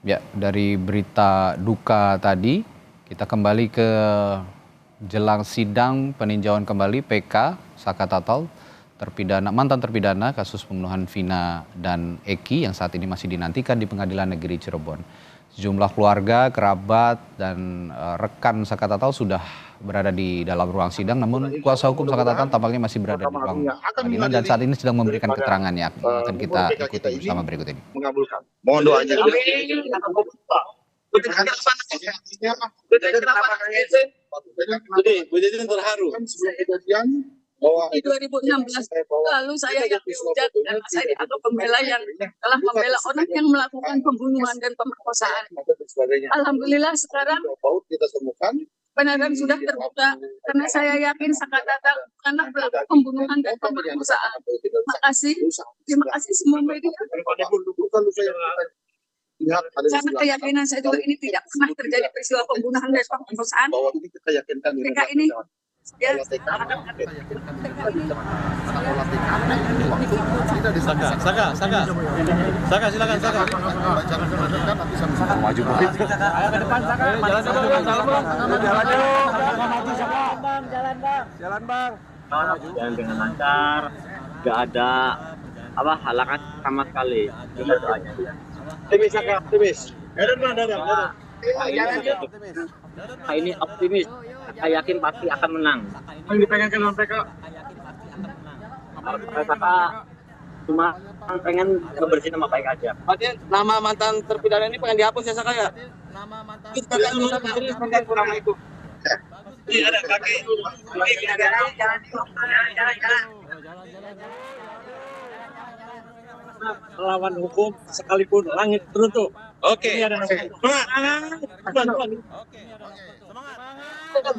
Ya, dari berita duka tadi, kita kembali ke jelang sidang peninjauan kembali PK Saka Tatal, mantan terpidana kasus pembunuhan Vina dan Eki yang saat ini masih dinantikan di Pengadilan Negeri Cirebon. Sejumlah keluarga, kerabat, dan rekan Saka Tatal sudah berada di dalam ruang sidang, namun kuasa hukum Saka Tatal tampaknya masih berada di ruang pengadilan dan saat ini sedang memberikan keterangannya. Akan kita ikuti bersama berikut ini. Mengabulkan. Mohon doanya. Jadi, Bu Jatin terharu. Sebelum kejadian, di 2016 lalu saya yang dihujat dan saya dianggap pembela yang telah membela orang yang melakukan pembunuhan dan pemerkosaan. Alhamdulillah sekarang kebenaran sudah terbuka karena saya yakin Saka Tatal karena pelaku pembunuhan dan pemerkosaan. Terima kasih semua media. Karena keyakinan saya juga ini tidak pernah terjadi peristiwa pembunuhan dan pemerkosaan. Mereka ini ya, Saka, silakan Saka. Maju ke depan Saka. Jalan bang. Jalan dengan lancar, nggak ada halangan sama sekali. Juga doanya. Optimis Saka, optimis. Saya ini optimis. Saya yakin pasti akan menang. Yang dipegangkan oleh PK. Saka cuma pengen ngebersihin nama baik aja. Artinya nama mantan terpidana ini pengen dihapus ya Saka ya? Nama mantan terpidana itu. Ini ada kaki. Lawan hukum sekalipun langit runtuh. Oke. Ini ada Semangat. Semangat.